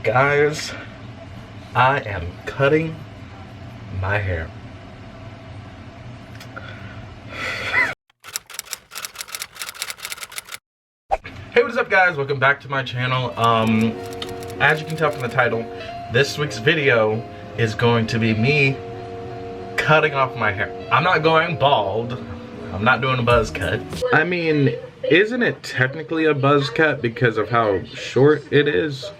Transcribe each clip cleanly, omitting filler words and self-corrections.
Guys, I am cutting my hair. Hey, what is up guys? Welcome back to my channel. As you can tell from the title, this week's video is going to be me cutting off my hair. I'm not going bald. I'm not doing a buzz cut. I mean, isn't it technically a buzz cut because of how short it is?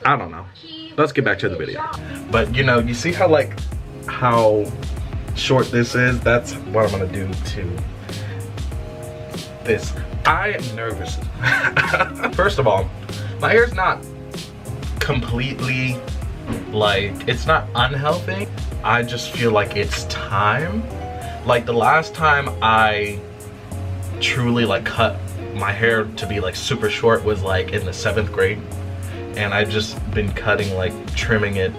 I don't know. Let's get back to the video. But you know, you see how short this is? That's what I'm gonna do to this. I am nervous. First of all, my hair's not completely, it's not unhealthy. I just feel like it's time. Like the last time I truly cut my hair to be super short was in the 7th grade. And I've just been cutting, trimming it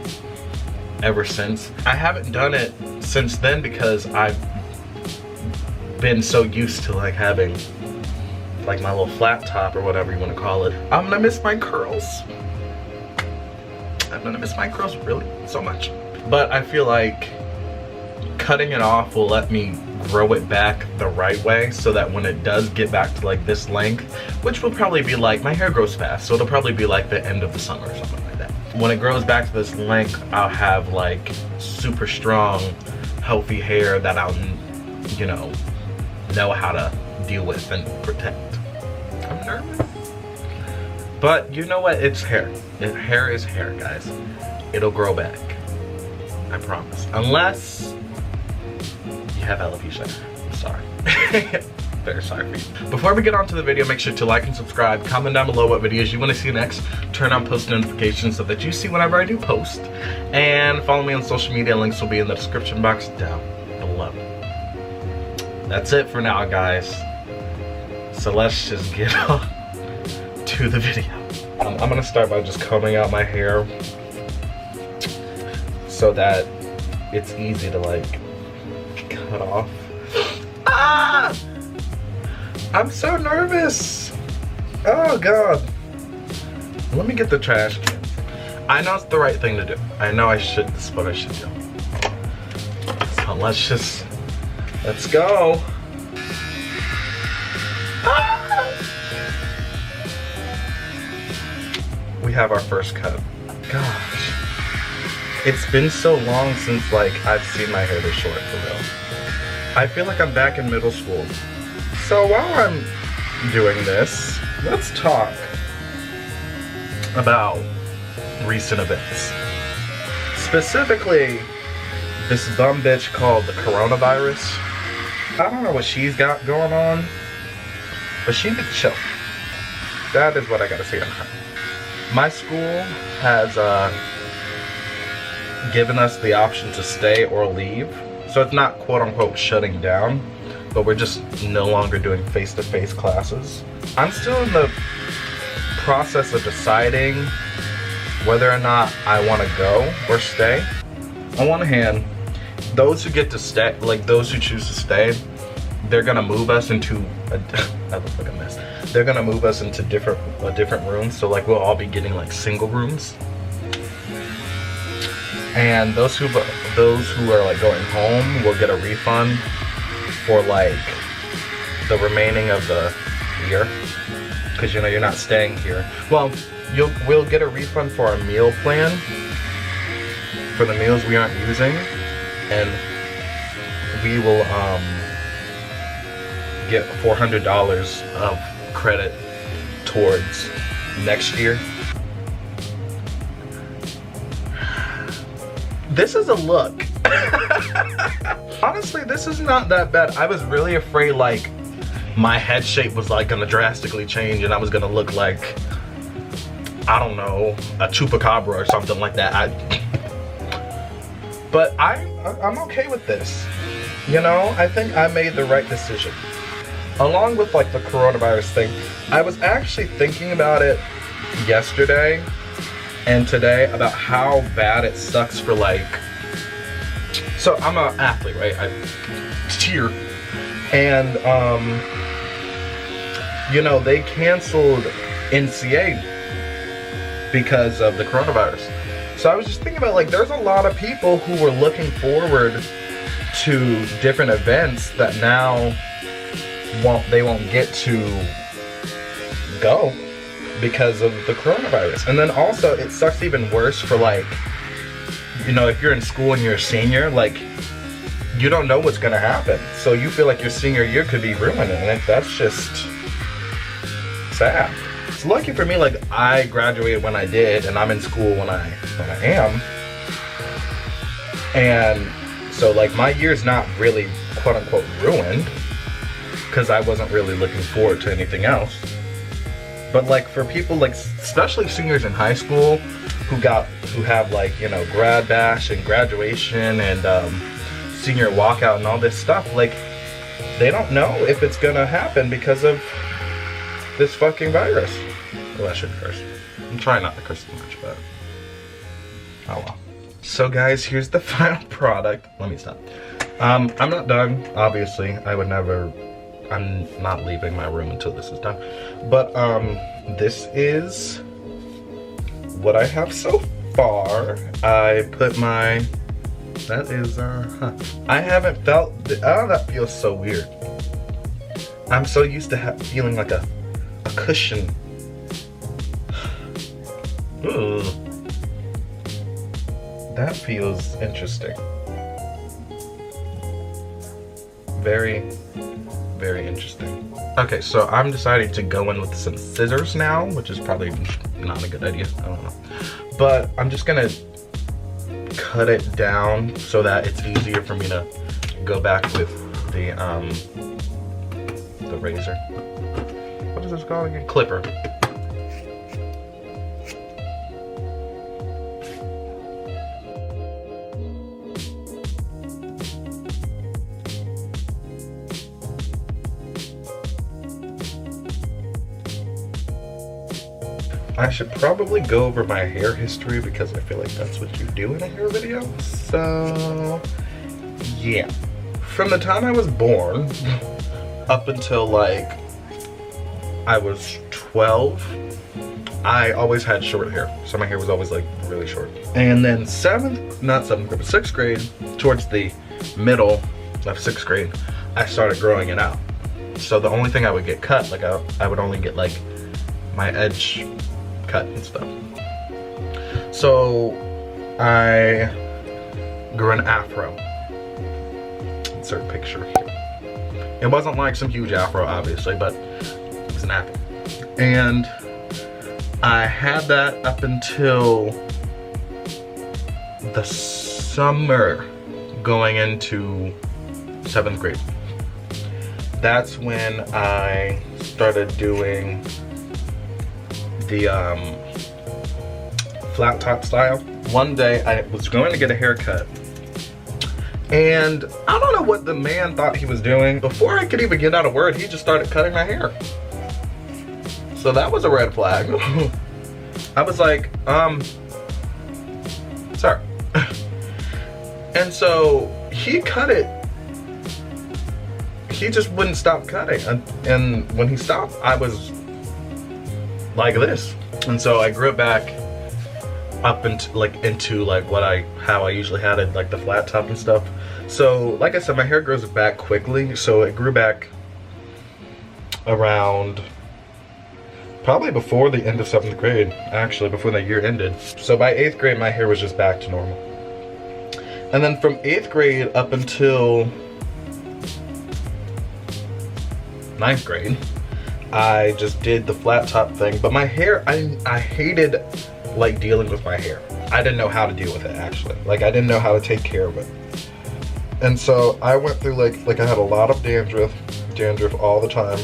ever since. I haven't done it since then because I've been so used to having my little flat top or whatever you want to call it. I'm gonna miss my curls. I'm gonna miss my curls really so much. But I feel like cutting it off will let me grow it back the right way so that when it does get back to this length, which will probably be my hair grows fast, so it'll probably be the end of the summer or something like that. When it grows back to this length, I'll have super strong, healthy hair that I'll, know how to deal with and protect. I'm nervous. But you know what? It's hair. Hair is hair, guys. It'll grow back. I promise. Unless you have alopecia. I'm sorry. Very sorry for you. Before we get on to the video, make sure to like and subscribe. Comment down below what videos you want to see next. Turn on post notifications so that you see whenever I do post. And follow me on social media. Links will be in the description box down below. That's it for now, guys. So let's just get on to the video. I'm gonna start by just combing out my hair so that it's easy to cut off. Ah! I'm so nervous. Oh God. Let me get the trash can. I know it's the right thing to do. I know this is what I should do. So let's go. Ah! We have our first cut. Gosh. It's been so long since I've seen my hair this short for real. I feel like I'm back in middle school. So while I'm doing this, let's talk about recent events. Specifically, this bum bitch called the coronavirus. I don't know what she's got going on, but she needs to chill. That is what I gotta say on her. My school has given us the option to stay or leave. So it's not quote unquote shutting down, but we're just no longer doing face-to-face classes. I'm still in the process of deciding whether or not I want to go or stay. On one hand, those who get to stay, those who choose to stay, they're gonna move us into I look like a mess. They're gonna move us into different rooms. So we'll all be getting single rooms. And those who are going home will get a refund for the remaining of the year, because you're not staying here. Well, we'll get a refund for our meal plan for the meals we aren't using, and we will get $400 of credit towards next year. This is a look. Honestly, this is not that bad. I was really afraid my head shape was gonna drastically change and I was gonna look like, I don't know, a chupacabra or something like that. But I'm okay with this. I think I made the right decision. Along with the coronavirus thing, I was actually thinking about it yesterday and today about how bad it sucks for so I'm an athlete, right? I cheer. And they canceled NCA because of the coronavirus. So I was just thinking about, like, there's a lot of people who were looking forward to different events that now they won't get to go because of the coronavirus. And then also it sucks even worse for, like, you know, if you're in school and you're a senior, like, you don't know what's gonna happen. So you feel like your senior year could be ruined, and that's just sad. It's lucky for me, like, I graduated when I did, and I'm in school when I am. And so, like, my year's not really quote unquote ruined because I wasn't really looking forward to anything else. But, like, for people, like, especially seniors in high school who have, like, you know, grad bash and graduation and senior walkout and all this stuff, like, they don't know if it's gonna happen because of this fucking virus. Well, I shouldn't curse. I'm trying not to curse too much, but oh well. So guys, here's the final product. Let me stop. I'm not done, obviously. I'm not leaving my room until this is done. But this is what I have so far. I put my, that is, I haven't felt, oh, that feels so weird. I'm so used to feeling like a cushion. Ooh. That feels interesting. Very, very interesting. Okay, so I'm deciding to go in with some scissors now, which is probably not a good idea. I don't know. But I'm just gonna cut it down so that it's easier for me to go back with the razor. What is this called again? Clipper. I should probably go over my hair history because I feel like that's what you do in a hair video. So, yeah. From the time I was born up until, like, I was 12, I always had short hair. So my hair was always, like, really short. And then 6th grade, towards the middle of 6th grade, I started growing it out. So the only thing I would get cut, like, I would only get, like, my edge cut and stuff. So I grew an afro. Insert picture here. It wasn't like some huge afro, obviously, but it was an afro. And I had that up until the summer going into 7th grade. That's when I started doing the flat top style. One day I was going to get a haircut and I don't know what the man thought he was doing. Before I could even get out a word, he just started cutting my hair. So that was a red flag. I was like, sir. And so he cut it. He just wouldn't stop cutting. And when he stopped, I was like this. And so I grew it back up into like how I usually had it, like the flat top and stuff. So like I said, my hair grows back quickly, so it grew back around probably before the end of 7th grade, actually before the year ended. So by 8th grade my hair was just back to normal. And then from 8th grade up until 9th grade, I just did the flat top thing. But my hair, I hated like dealing with my hair. I didn't know how to deal with it, actually. Like, I didn't know how to take care of it. And so I went through like I had a lot of dandruff all the time.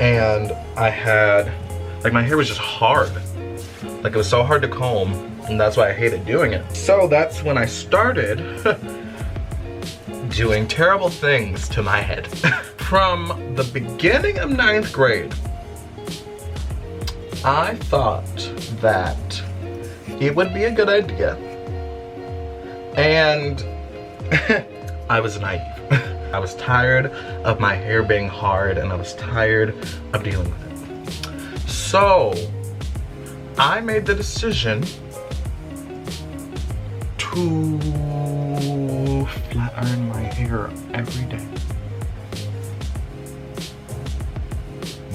And I had, like, my hair was just hard. Like, it was so hard to comb, and that's why I hated doing it. So that's when I started doing terrible things to my head. From the beginning of 9th grade, I thought that it would be a good idea. And I was naive. I was tired of my hair being hard, and I was tired of dealing with it. So I made the decision to flat iron my hair every day.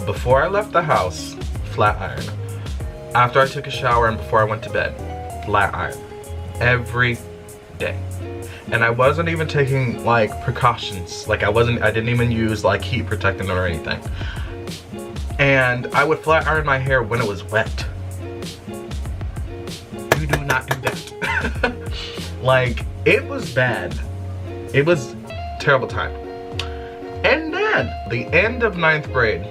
Before I left the house, flat iron. After I took a shower and before I went to bed, flat iron. Every day. And I wasn't even taking like precautions. Like I didn't even use like heat protectant or anything. And I would flat iron my hair when it was wet. You do not do that. Like, it was bad. It was a terrible time. And then, the end of 9th grade,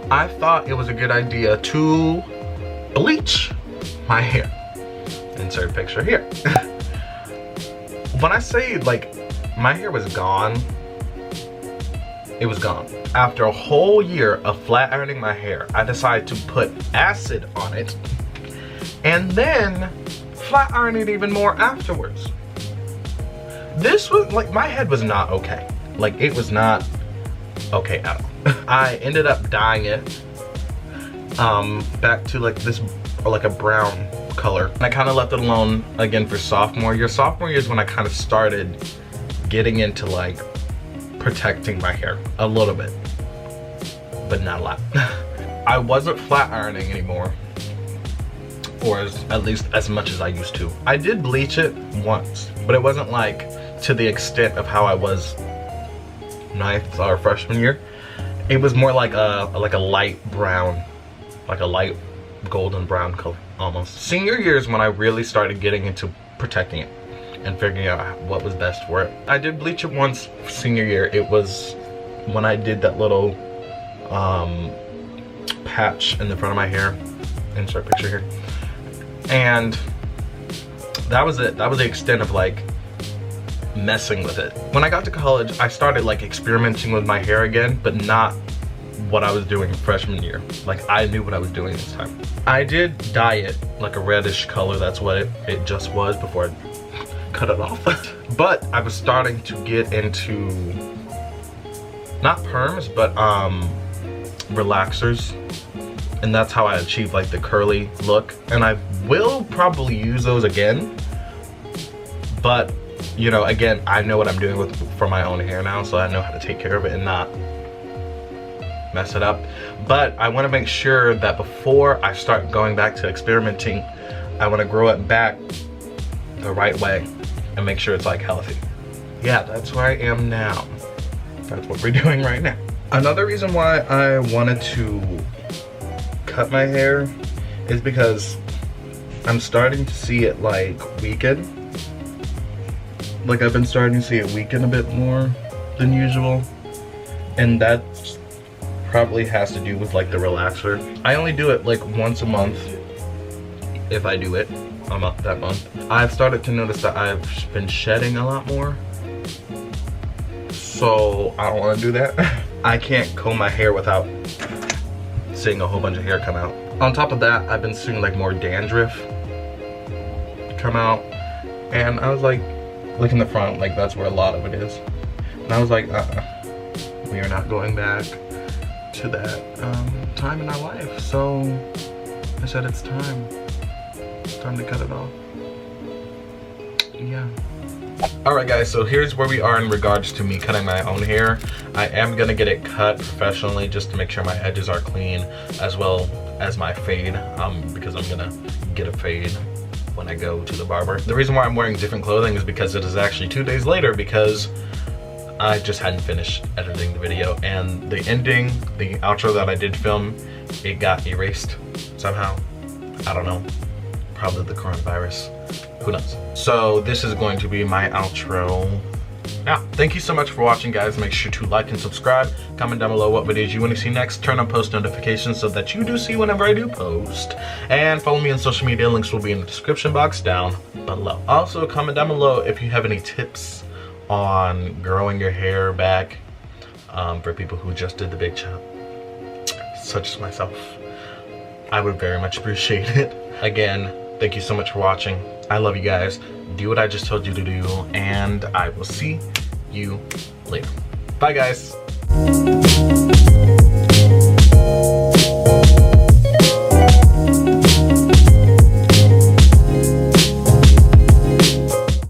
I thought it was a good idea to bleach my hair. Insert picture here. When I say, like, my hair was gone, it was gone. After a whole year of flat ironing my hair, I decided to put acid on it and then flat iron it even more afterwards. This was, like, my head was not okay. Like, it was not okay at all. I ended up dyeing it back to like this, or like a brown color. And I kind of left it alone again for sophomore year. Sophomore year is when I kind of started getting into like protecting my hair a little bit, but not a lot. I wasn't flat ironing anymore, or at least as much as I used to. I did bleach it once, but it wasn't like to the extent of how I was 9th or freshman year. It was more like a light brown, like a light golden brown color almost. Senior year is when I really started getting into protecting it and figuring out what was best for it. I did bleach it once senior year. It was when I did that little patch in the front of my hair. Insert picture here. And that was it. That was the extent of like messing with it. When I got to college, I started like experimenting with my hair again, but not what I was doing freshman year. Like, I knew what I was doing this time. I did dye it like a reddish color. That's what it just was before I cut it off. But I was starting to get into not perms, but relaxers. And that's how I achieved like the curly look. And I will probably use those again. But, you know, again, I know what I'm doing for my own hair now, so I know how to take care of it and not mess it up. But I want to make sure that before I start going back to experimenting, I want to grow it back the right way and make sure it's like healthy. Yeah, that's where I am now. That's what we're doing right now. Another reason why I wanted to cut my hair is because I'm starting to see it like weaken. Like, I've been starting to see it weaken a bit more than usual. And that probably has to do with like the relaxer. I only do it like once a month, if I do it that month. I've started to notice that I've been shedding a lot more. So I don't want to do that. I can't comb my hair without seeing a whole bunch of hair come out. On top of that, I've been seeing like more dandruff come out. And I was like, look in the front, like that's where a lot of it is. And I was like, we are not going back to that time in our life. So I said it's time. It's time to cut it off. Yeah. Alright guys, so here's where we are in regards to me cutting my own hair. I am gonna get it cut professionally just to make sure my edges are clean, as well as my fade, because I'm gonna get a fade when I go to the barber. The reason why I'm wearing different clothing is because it is actually 2 days later, because I just hadn't finished editing the video, and the ending, the outro that I did film, it got erased somehow. I don't know, probably the coronavirus, who knows. So this is going to be my outro. Now, thank you so much for watching, guys. Make sure to like and subscribe. Comment down below what videos you want to see next. Turn on post notifications so that you do see whenever I do post. And follow me on social media. Links will be in the description box down below. Also, comment down below if you have any tips on growing your hair back for people who just did the big chop, such as myself. I would very much appreciate it. Again, thank you so much for watching. I love you guys. Do what I just told you to do, and I will see you later. Bye, guys.